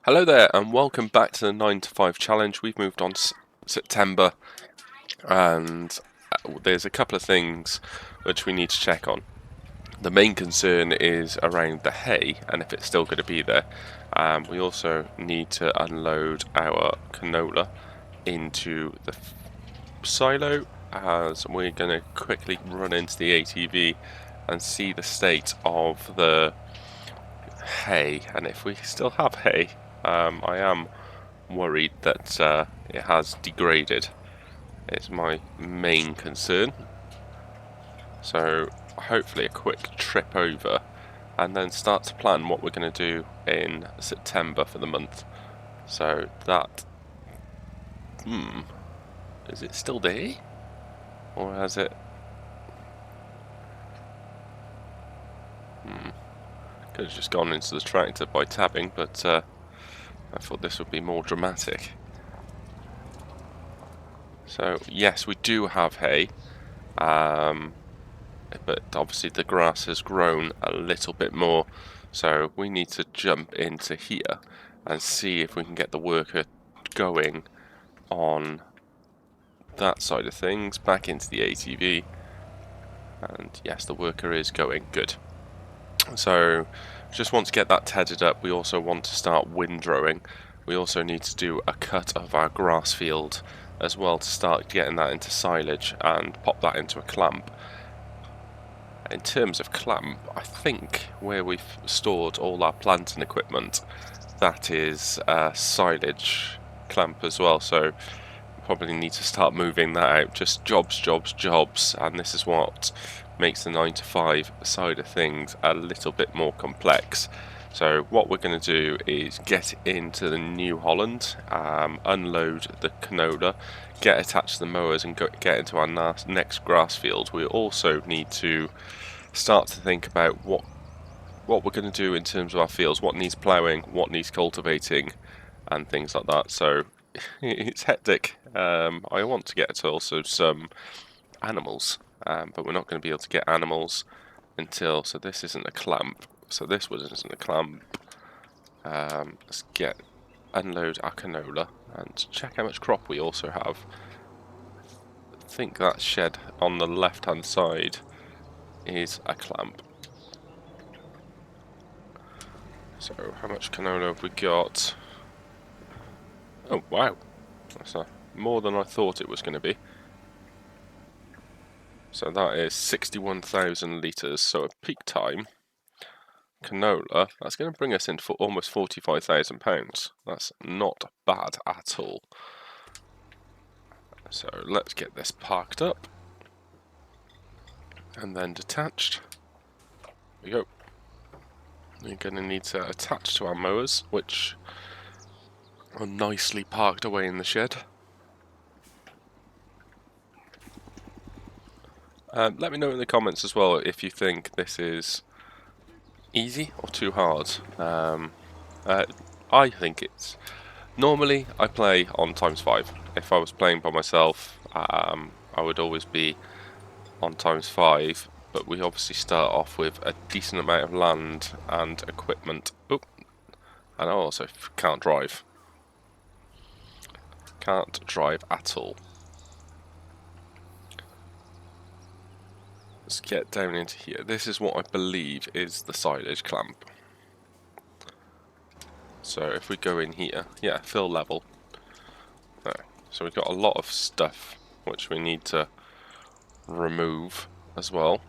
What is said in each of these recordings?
Hello there and welcome back to the 9 to 5 challenge. We've moved on to September and there's a couple of things which we need to check on. The main concern is around the hay and if it's still going to be there. We also need to unload our canola into the silo as we're going to quickly run into the ATV and see the state of the hay, and if we still have hay. I am worried that it has degraded. It's my main concern. So hopefully a quick trip over and then start to plan what we're going to do in September for the month. So that... is it still there? Or has it... Could have just gone into the tractor by tabbing, but I thought this would be more dramatic. So yes, we do have hay, but obviously the grass has grown a little bit more, so we need to jump into here and see if we can get the worker going on that side of things, back into the ATV, and yes, the worker is going, good. So just want to get that tedded up. We also want to start windrowing. We also need to do a cut of our grass field as well to start getting that into silage and pop that into a clamp. In terms of clamp, I think where we've stored all our planting equipment, that is silage clamp as well, so probably need to start moving that out. Just jobs, and this is what makes the 9 to 5 side of things a little bit more complex. So what we're going to do is get into the New Holland, unload the canola, get attached to the mowers and get into our next grass field. We also need to start to think about what we're going to do in terms of our fields, what needs ploughing, what needs cultivating and things like that. So it's hectic. I want to get also some animals, but we're not going to be able to get animals until, so this isn't a clamp, so this one isn't a clamp. Let's unload our canola and check how much crop we also have. I think that shed on the left hand side is a clamp. So how much canola have we got? Oh wow, that's more than I thought it was going to be. So that is 61,000 litres, so at peak time, canola, that's going to bring us in for almost £45,000. That's not bad at all. So let's get this parked up and then detached. There we go. We're going to need to attach to our mowers, which are nicely parked away in the shed. Let me know in the comments as well if you think this is easy or too hard. I think it's... Normally I play on ×5. If I was playing by myself, I would always be on ×5, but we obviously start off with a decent amount of land and equipment. Oh, and I also can't drive. Can't drive at all. Let's get down into here. This is what I believe is the silage clamp. So if we go in here, yeah, fill level. So we've got a lot of stuff which we need to remove as well.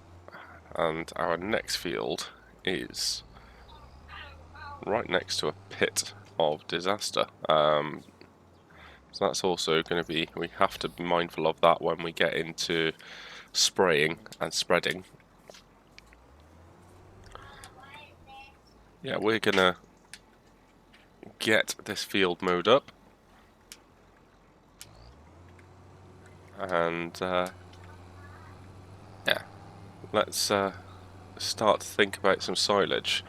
And our next field is right next to a pit of disaster. So that's also going to be, we have to be mindful of that when we get into spraying and spreading. Yeah, we're gonna get this field mowed up and yeah, let's start to think about some silage.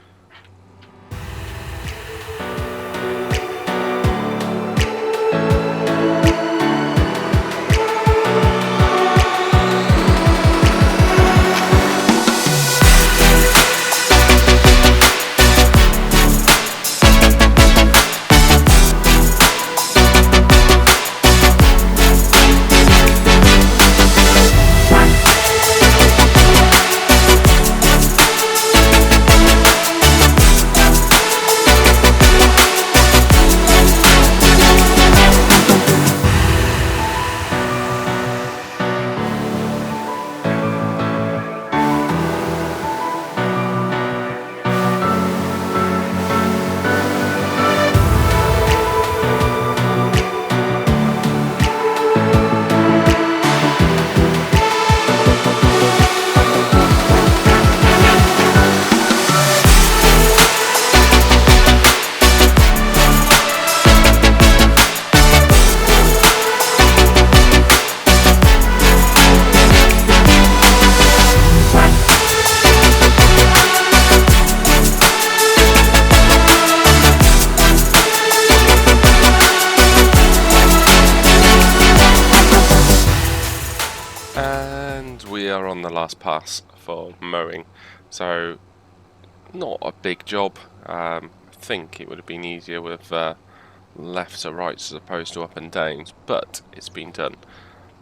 on the last pass for mowing, so not a big job. I think it would have been easier with left to right as opposed to up and down, but it's been done,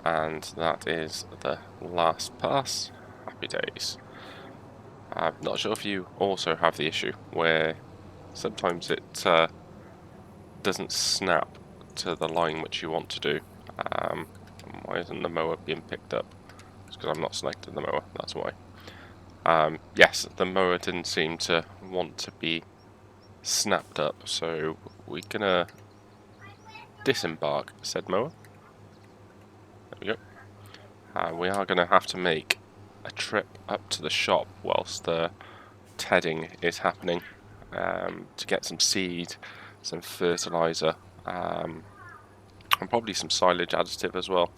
and that is the last pass. Happy days. I'm not sure if you also have the issue where sometimes it doesn't snap to the line which you want to do. Why isn't the mower being picked up? It's because I'm not selecting the mower, that's why. Yes, the mower didn't seem to want to be snapped up, so we're gonna disembark said mower. There we go. We are gonna have to make a trip up to the shop whilst the tedding is happening, to get some seed, some fertilizer, and probably some silage additive as well,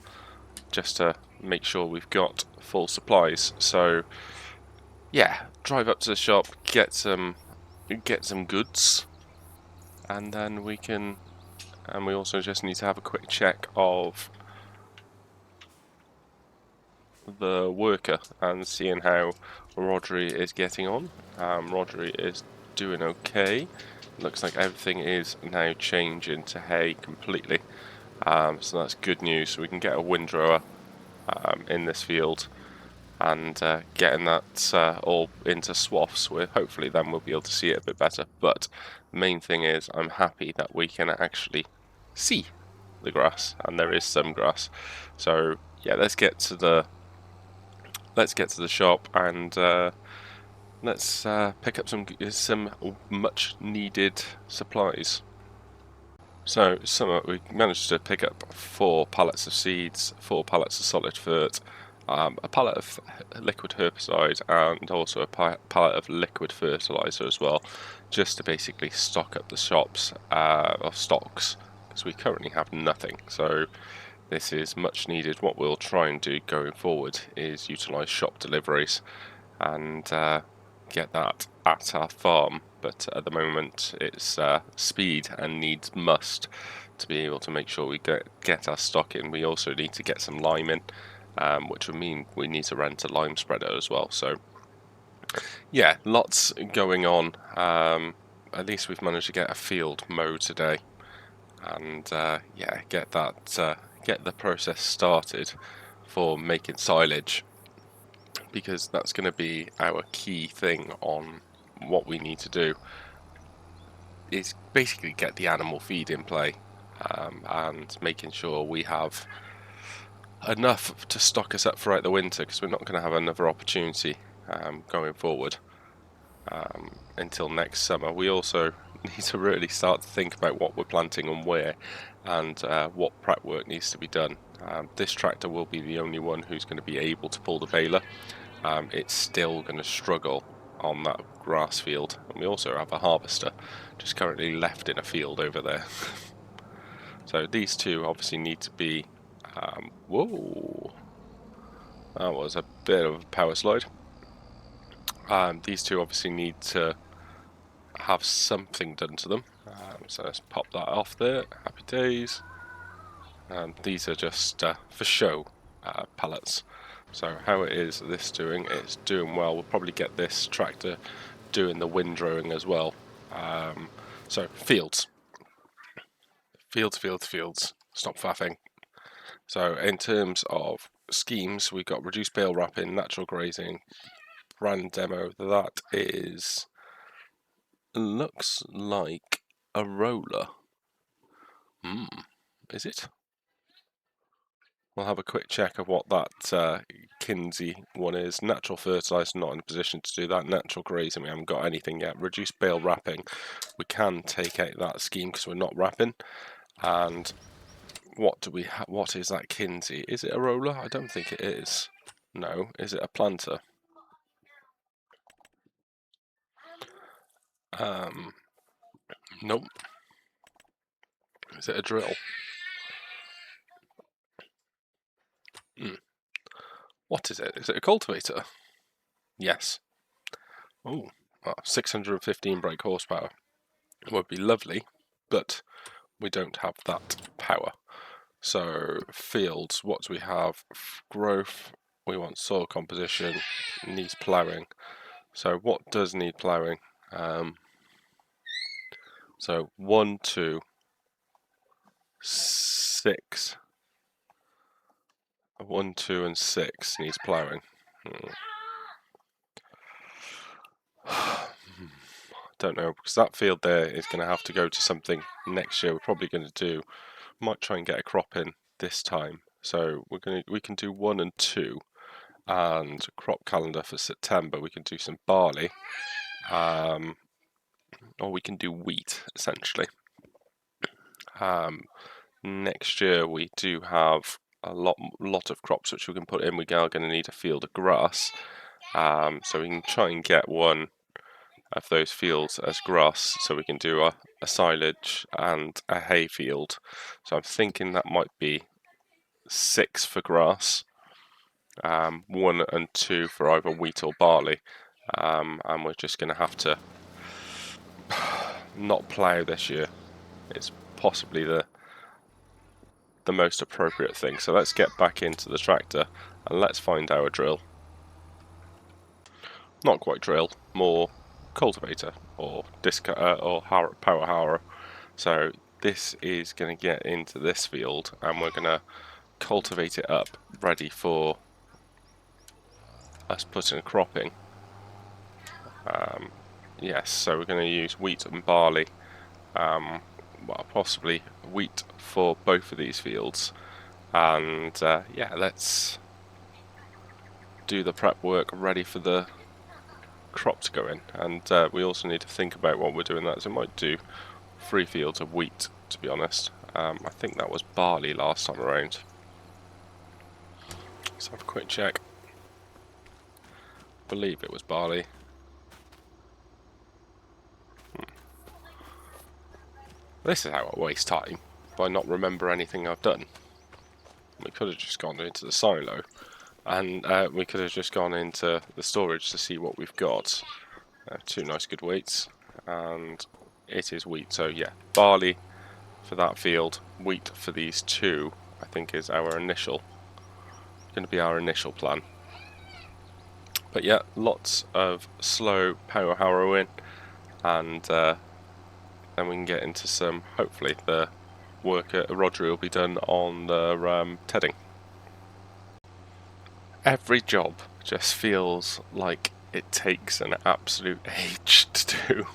just to make sure we've got full supplies. So yeah, drive up to the shop, get some goods, and then we can. And we also just need to have a quick check of the worker and seeing how Rodri is getting on. Rodri is doing okay. Looks like everything is now changing to hay completely. So that's good news. So we can get a windrower in this field and getting that all into swaths, where hopefully then we'll be able to see it a bit better. But the main thing is I'm happy that we can actually see the grass, and there is some grass. So yeah, let's get to the shop and let's pick up some much needed supplies. So we managed to pick up 4 pallets of seeds, 4 pallets of solid fert, a pallet of liquid herbicide, and also a pallet of liquid fertilizer as well, just to basically stock up the shops of stocks, because we currently have nothing. So this is much needed. What we'll try and do going forward is utilise shop deliveries and get that at our farm, but at the moment it's speed and needs must to be able to make sure we get our stock in. We also need to get some lime in, which would mean we need to rent a lime spreader as well. So yeah, lots going on. At least we've managed to get a field mowed today, and yeah, get the process started for making silage, because that's going to be our key thing on what we need to do, is basically get the animal feed in play, and making sure we have enough to stock us up throughout the winter, because we're not going to have another opportunity going forward until next summer. We also need to really start to think about what we're planting and where, and what prep work needs to be done. This tractor will be the only one who's going to be able to pull the baler. It's still going to struggle on that grass field, and we also have a harvester just currently left in a field over there. So these two obviously need to be whoa, that was a bit of a power slide. These two obviously need to have something done to them, so let's pop that off there. Happy days. These are just for show pallets. So how it is this doing? It's doing well. We'll probably get this tractor doing the windrowing as well. So fields. Stop faffing. So in terms of schemes, we've got reduced bale wrapping, natural grazing, brand demo. That is, looks like a roller. Is it? We'll have a quick check of what that Kinsey one is. Natural fertiliser, not in a position to do that. Natural grazing, we haven't got anything yet. Reduced bale wrapping, we can take out that scheme because we're not wrapping. And what do we? What is that Kinsey? Is it a roller? I don't think it is. No, is it a planter? Nope. Is it a drill? What is it? Is it a cultivator? Yes. Oh, 615 brake horsepower. It would be lovely, but we don't have that power. So fields, what do we have? Growth, we want soil composition, needs ploughing. So what does need ploughing? So 1, 2, 6. 1, 2, and 6 needs ploughing. Don't know, because that field there is going to have to go to something next year. We're probably going to do, might try and get a crop in this time. So we can do 1 and 2, and crop calendar for September. We can do some barley, or we can do wheat essentially. Next year we do have a lot of crops which we can put in. We are going to need a field of grass, so we can try and get one of those fields as grass, so we can do a silage and a hay field. So I'm thinking that might be 6 for grass, 1 and 2 for either wheat or barley, and we're just going to have to not plough this year. It's possibly the most appropriate thing. So let's get back into the tractor and let's find our drill. Not quite drill, more cultivator or power harrow. So this is going to get into this field and we're going to cultivate it up, ready for us putting a crop in. Yes, so we're going to use wheat and barley, well, possibly wheat for both of these fields, and yeah, let's do the prep work ready for the crop to go in. And we also need to think about what we're doing that, so we might do 3 fields of wheat, to be honest. I think that was barley last time around. Let's have a quick check. I believe it was barley. This is how I waste time, by not remember anything I've done. We could have just gone into the silo, and we could have just gone into the storage to see what we've got. 2 nice good weights, and it is wheat. So yeah, barley for that field, wheat for these 2, I think is going to be our initial plan. But yeah, lots of slow power harrowing, and then we can get into some, hopefully the work at Rodri will be done on the tedding. Every job just feels like it takes an absolute age to do.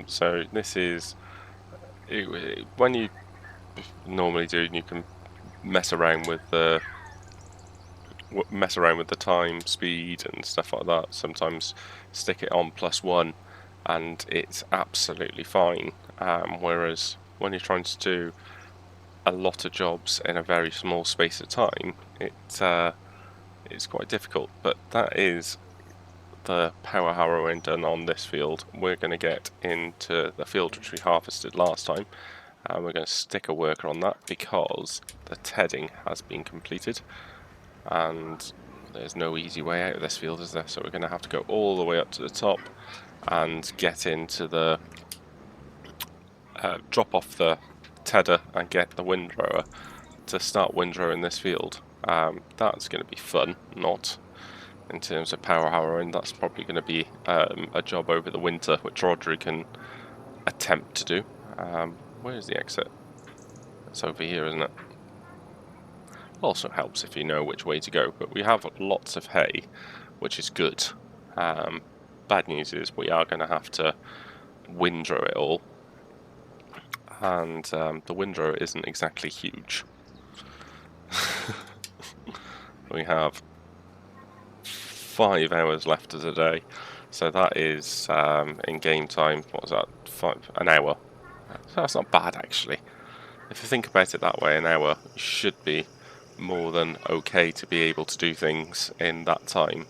So this is, when you normally do, you can mess around with the time, speed and stuff like that. Sometimes stick it on +1 and it's absolutely fine, whereas when you're trying to do a lot of jobs in a very small space of time, it's quite difficult. But that is the power harrowing done on this field. We're going to get into the field which we harvested last time, and we're going to stick a worker on that because the tedding has been completed, and there's no easy way out of this field, is there? So we're going to have to go all the way up to the top and get into the drop off the tedder and get the windrower to start windrowing this field. That's going to be fun, not in terms of power harrowing. That's probably going to be a job over the winter, which Rodri can attempt to do. Where's the exit? It's over here, isn't it? Also helps if you know which way to go, but we have lots of hay, which is good. Bad news is we are going to have to windrow it all, and the windrow isn't exactly huge. We have 5 hours left of the day, so that is in game time, what was that, an hour. So that's not bad actually. If you think about it that way, an hour should be more than okay to be able to do things in that time.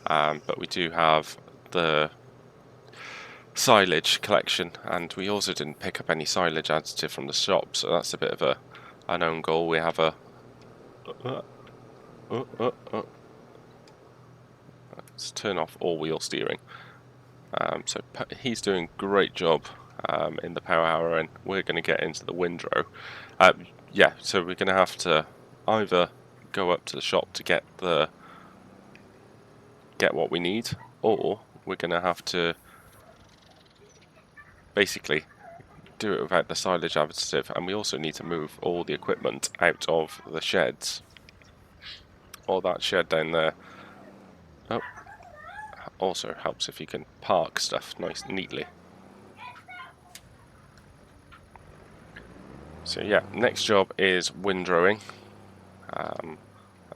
But we do have the silage collection, and we also didn't pick up any silage additive from the shop, so that's a bit of an own goal. We have a let's turn off all wheel steering. So he's doing a great job in the power harrow, and we're going to get into the windrow. Yeah, so we're going to have to either go up to the shop to get what we need, or we're going to have to basically do it without the silage additive, and we also need to move all the equipment out of the sheds. Or that shed down there. Oh, also helps if you can park stuff nice neatly. So yeah, next job is windrowing.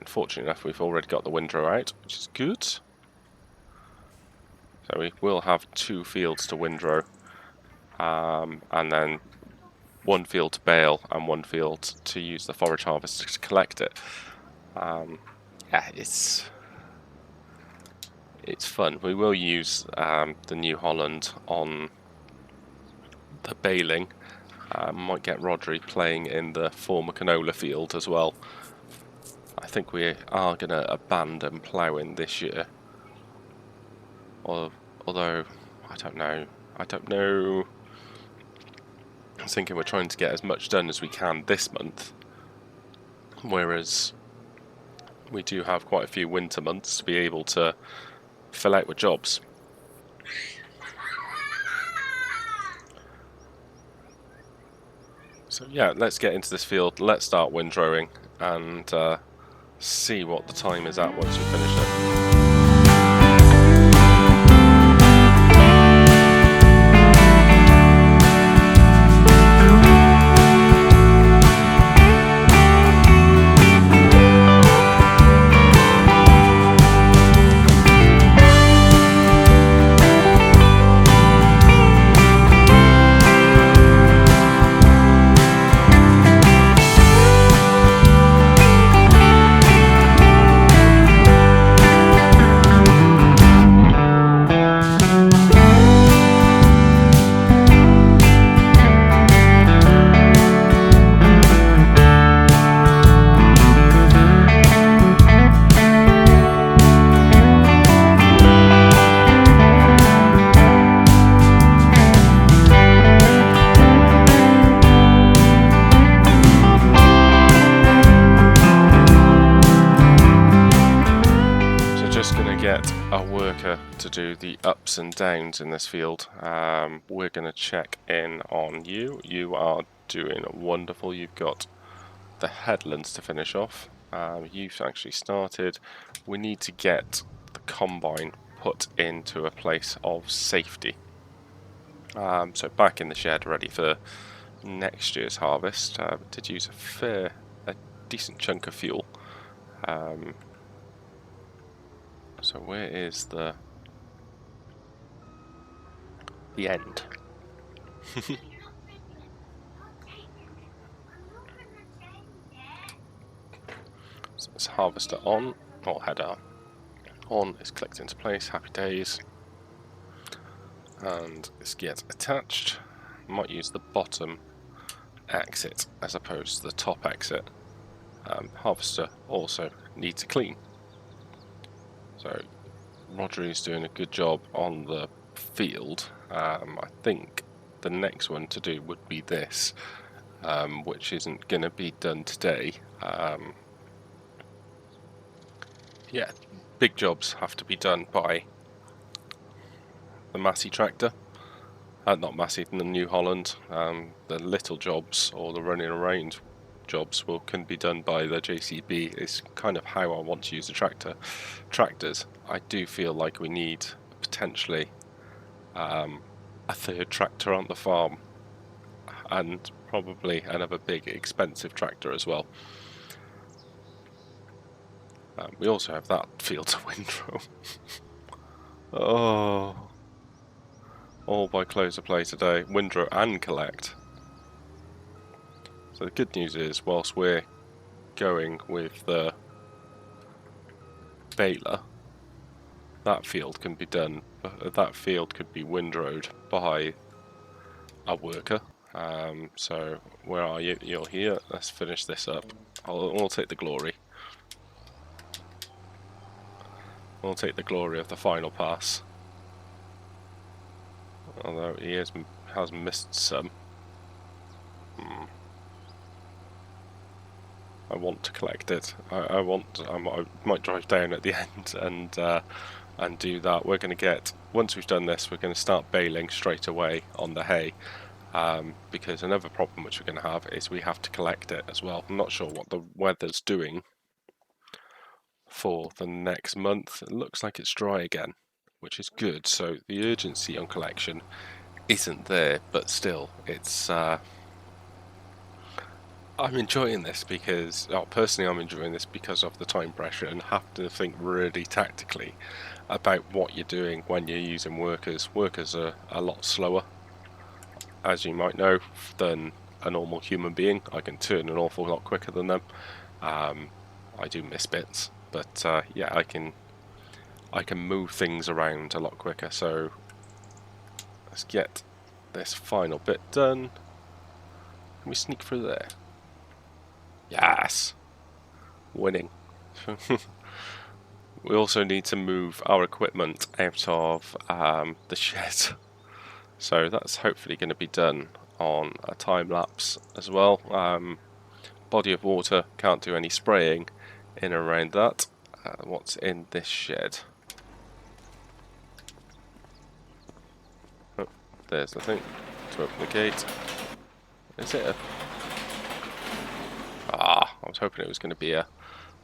Unfortunately enough, we've already got the windrow out, which is good. So we will have 2 fields to windrow, and then 1 field to bale and 1 field to use the forage harvester to collect it. Yeah, it's fun. We will use the New Holland on the baling. Might get Rodri playing in the former Canola field as well. I think we are going to abandon ploughing this year. Although, I don't know. I was thinking we're trying to get as much done as we can this month. Whereas we do have quite a few winter months to be able to fill out with jobs. So yeah, let's get into this field, let's start windrowing and see what the time is at once we finish it. To do the ups and downs in this field. We're going to check in on you. You are doing wonderful. You've got the headlands to finish off. You've actually started. We need to get the combine put into a place of safety. So back in the shed ready for next year's harvest. Did use a decent chunk of fuel. So where is the end? So it's harvester on, or header on, is clicked into place, happy days. And this gets attached. Might use the bottom exit as opposed to the top exit. Harvester also needs a clean. So Rodri's doing a good job on the field. I think the next one to do would be this, which isn't going to be done today. Yeah, big jobs have to be done by the Massey tractor. Not Massey, the New Holland. The little jobs or the running around jobs can be done by the JCB. It's kind of how I want to use the tractors. I do feel like we need potentially a 3rd tractor on the farm, and probably another big expensive tractor as well. We also have that field to windrow. Oh, all by close of play today, windrow and collect. So the good news is, whilst we're going with the baler, that field can be done. That field could be windrowed by a worker. So where are you? You're here. Let's finish this up. I'll take the glory. We'll take the glory of the final pass. Although he has missed some. I want to collect it. I might drive down at the end and do that. We're going to get, once we've done this, we're going to start baling straight away on the hay, because another problem which we're going to have is we have to collect it as well. I'm not sure what the weather's doing for the next month. It looks like it's dry again, which is good, so the urgency on collection isn't there, but still, it's I'm enjoying this because, personally I'm enjoying this because of the time pressure and have to think really tactically about what you're doing when you're using workers. Workers are a lot slower, as you might know, than a normal human being. I can turn an awful lot quicker than them. I do miss bits, but yeah, I can move things around a lot quicker. So let's get this final bit done. Can we sneak through there? Yes! Winning. We also need to move our equipment out of the shed. So that's hopefully going to be done on a time lapse as well. Body of water, can't do any spraying in and around that. What's in this shed? Oh, there's the thing to open the gate. Is it a... I was hoping it was going to be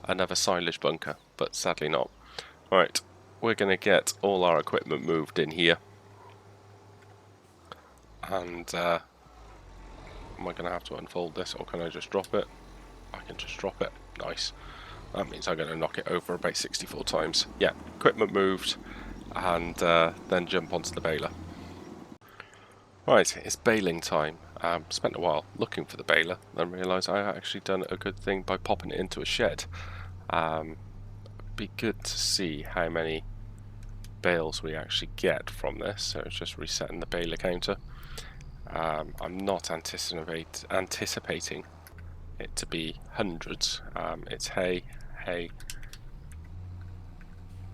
another silage bunker, but sadly not. Right, we're going to get all our equipment moved in here. And am I going to have to unfold this, or can I just drop it? I can just drop it. Nice. That means I'm going to knock it over about 64 times. Yeah, equipment moved, and then jump onto the baler. Right, it's baling time. Spent a while looking for the baler, then realised I actually done a good thing by popping it into a shed. Be good to see how many bales we actually get from this. So it's just resetting the baler counter. I'm not anticipating it to be hundreds. It's hay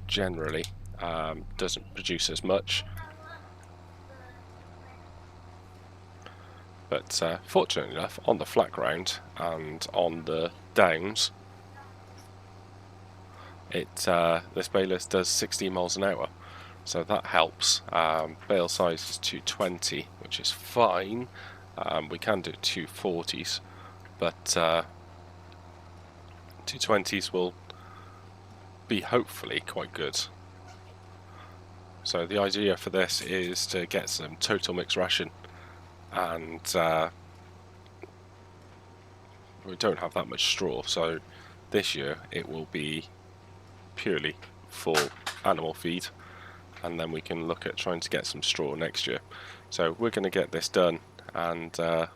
generally doesn't produce as much. But fortunately enough, on the flat ground and on the downs, this baler does 60 miles an hour, so that helps. Bale size is 220, which is fine. We can do 240s, but 220s will be hopefully quite good. So the idea for this is to get some total mixed ration, and we don't have that much straw, so this year it will be purely for animal feed, and then we can look at trying to get some straw next year. So we're going to get this done, and as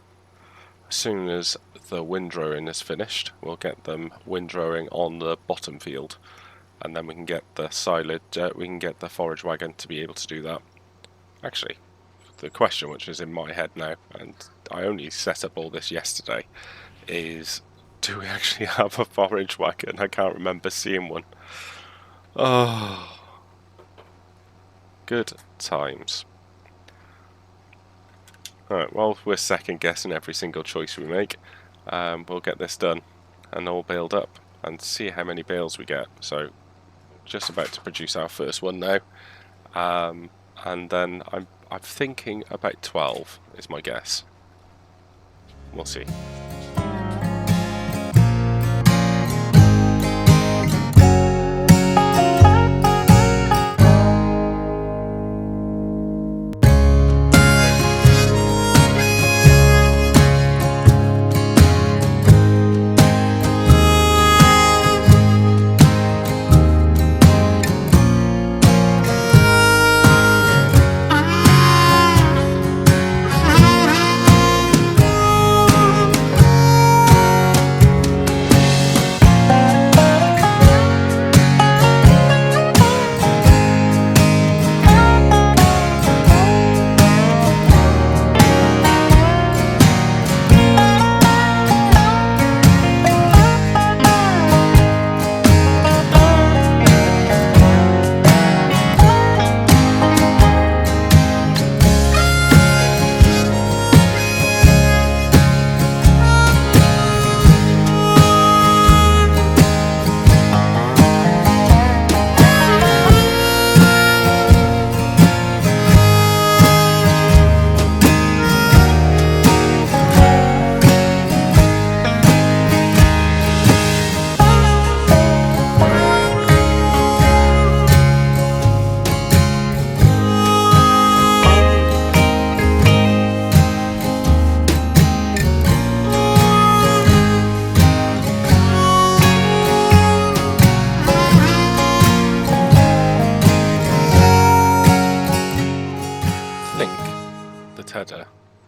soon as the windrowing is finished, we'll get them windrowing on the bottom field, and then we can get the silage, we can get the forage wagon to be able to do that. Actually, the question which is in my head now, and I only set up all this yesterday, is do we actually have a forage wagon? I can't remember seeing one. Oh, good times. Alright, well, we're second guessing every single choice we make. We'll get this done and all baled up and see how many bales we get. So just about to produce our first one now, and then I'm thinking about 12 is my guess. We'll see.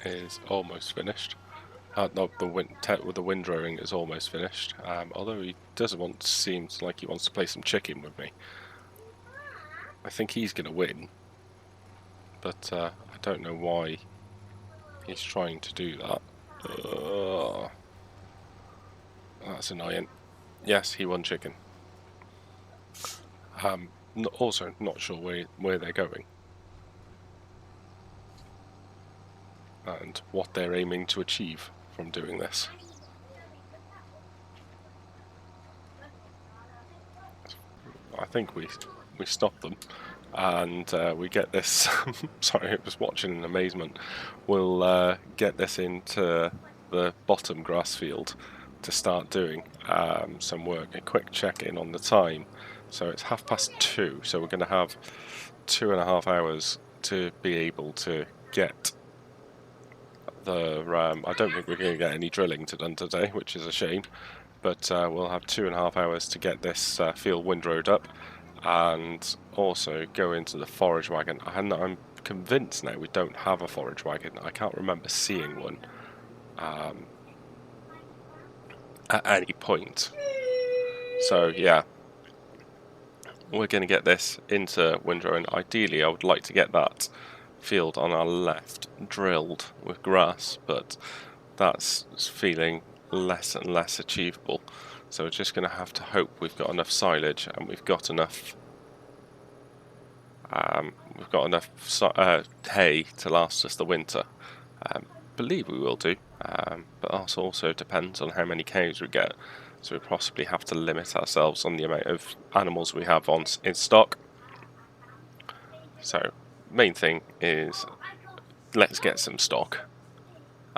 is almost finished. No, the windrowing is almost finished. Although he doesn't seems like he wants to play some chicken with me. I think he's going to win, but I don't know why he's trying to do that. That's annoying. Yes, he won chicken. Also, not sure where they're going and what they're aiming to achieve from doing this. I think we stop them, and we get this. Sorry, I was watching in amazement. We'll get this into the bottom grass field to start doing some work. A quick check in on the time. So it's 2:30. So we're going to have 2.5 hours to be able to get the. I don't think we're going to get any drilling done today, which is a shame. But we'll have 2.5 hours to get this field windrowed up, and also go into the forage wagon. I'm convinced now we don't have a forage wagon. I can't remember seeing one at any point. So yeah, we're going to get this into windrowing. Ideally, I would like to get that field on our left drilled with grass, but that's feeling less and less achievable. So we're just going to have to hope we've got enough silage and we've got enough hay to last us the winter. Believe we will do, but that also depends on how many cows we get. So we possibly have to limit ourselves on the amount of animals we have in stock. So main thing is let's get some stock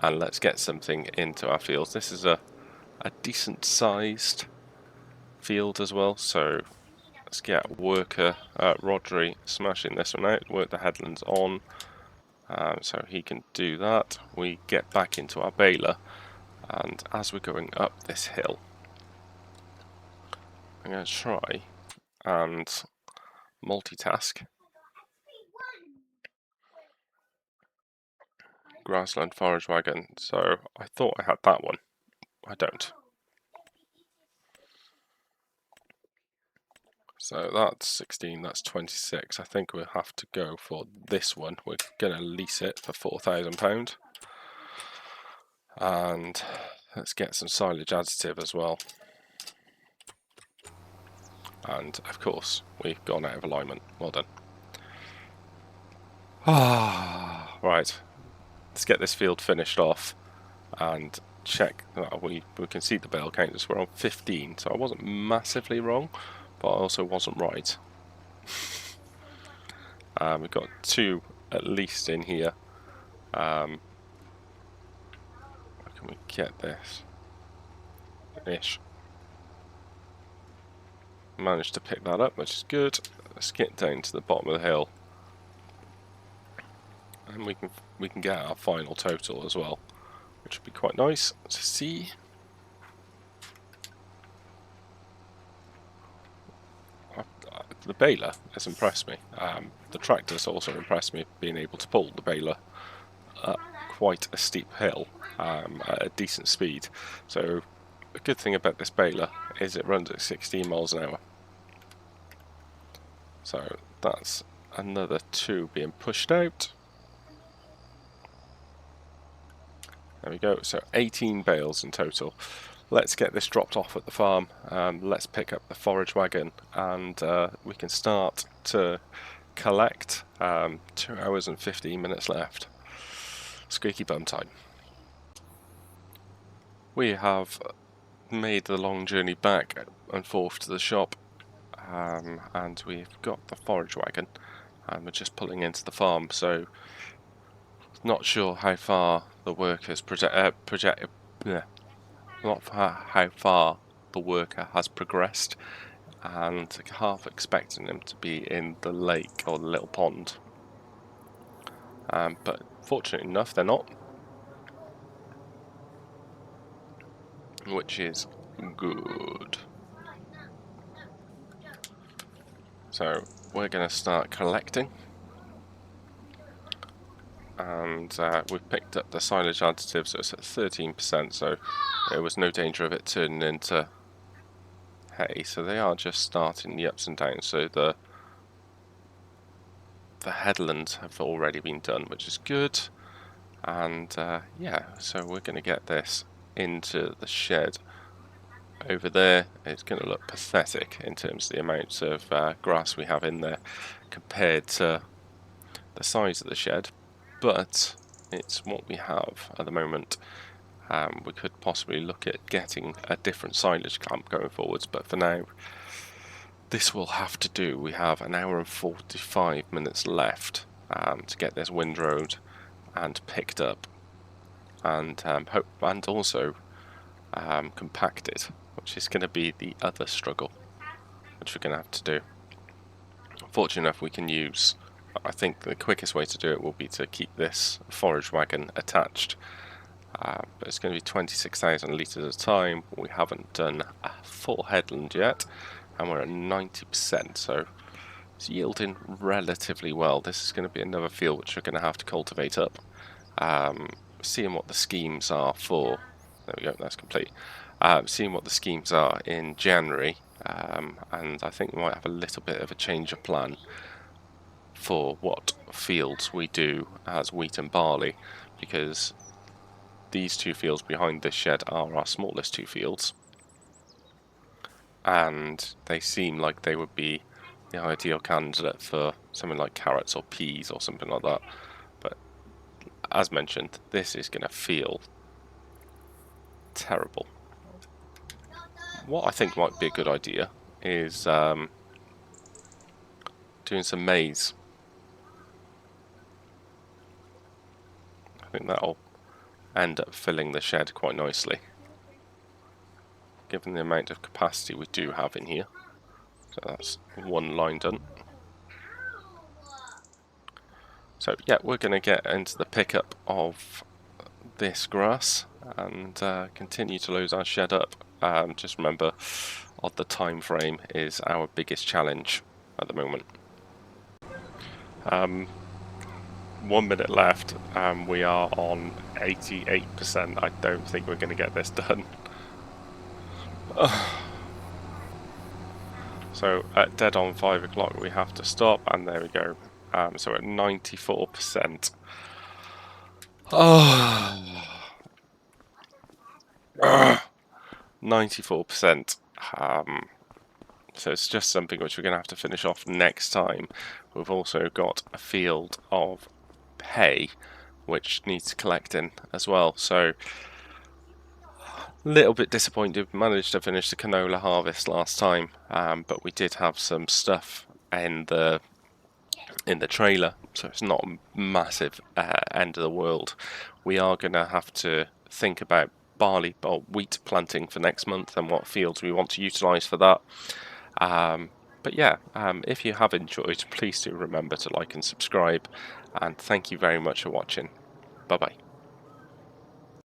and let's get something into our fields. This is a decent sized field as well, so let's get worker Rodri smashing this one out, work the headlands on, so he can do that. We get back into our baler, and as we're going up this hill, I'm going to try and multitask. Grassland forage wagon, so I thought I had that one, I don't. So that's 16, that's 26. I think we'll have to go for this one. We're going to lease it for £4,000. And let's get some silage additive as well. And of course, we've gone out of alignment. Well done. Right, let's get this field finished off and check. We can see the bale counters. We're on 15, so I wasn't massively wrong, but I also wasn't right. We've got 2 at least in here. How can we get this? Ish. Managed to pick that up, which is good. Let's get down to the bottom of the hill, and we can get our final total as well, which would be quite nice to see. The baler has impressed me. The tractor's also impressed me, being able to pull the baler up quite a steep hill at a decent speed. So the good thing about this baler is it runs at 16 miles an hour. So that's another 2 being pushed out. There we go, so 18 bales in total. Let's get this dropped off at the farm. Let's pick up the forage wagon, and we can start to collect. 2 hours and 15 minutes left. Squeaky bum time. We have made the long journey back and forth to the shop, and we've got the forage wagon, and we're just pulling into the farm. So not sure how far the workers how far the worker has progressed, and half expecting them to be in the lake or the little pond, but fortunately enough they're not, which is good. So we're going to start collecting. and we've picked up the silage additive, so it's at 13%, so there was no danger of it turning into hay. So they are just starting the ups and downs. So the headlands have already been done, which is good. And yeah, so we're going to get this into the shed over there. It's going to look pathetic in terms of the amount of grass we have in there compared to the size of the shed, but it's what we have at the moment. We could possibly look at getting a different silage clamp going forwards, but for now this will have to do. We have an hour and 45 minutes left to get this windrowed and picked up, and also compacted, which is going to be the other struggle, which we're going to have to do. Fortunate enough, we can use, I think the quickest way to do it will be to keep this forage wagon attached, but it's going to be 26,000 litres at a time. We haven't done a full headland yet, and we're at 90%, so it's yielding relatively well. This is going to be another field which we're going to have to cultivate up. Seeing what the schemes are for, there we go, that's complete. Seeing what the schemes are in January, and I think we might have a little bit of a change of plan for what fields we do as wheat and barley, because these two fields behind this shed are our smallest two fields, and they seem like they would be the ideal candidate for something like carrots or peas or something like that. But as mentioned, this is going to feel terrible. What I think might be a good idea is doing some maize. I think that'll end up filling the shed quite nicely, given the amount of capacity we do have in here. So that's one line done. So yeah, we're going to get into the pickup of this grass and continue to load our shed up. Just remember, the time frame is our biggest challenge at the moment. 1 minute left, and we are on 88%. I don't think we're going to get this done. So at dead on 5 o'clock we have to stop, and there we go. So at 94%. 94%. So it's just something which we're going to have to finish off next time. We've also got a field of hay which needs collecting as well. So a little bit disappointed. We managed to finish the canola harvest last time, but we did have some stuff in the trailer, so it's not a massive end of the world. We are going to have to think about barley or wheat planting for next month and what fields we want to utilise for that. But yeah, if you have enjoyed, please do remember to like and subscribe, and thank you very much for watching. Bye bye.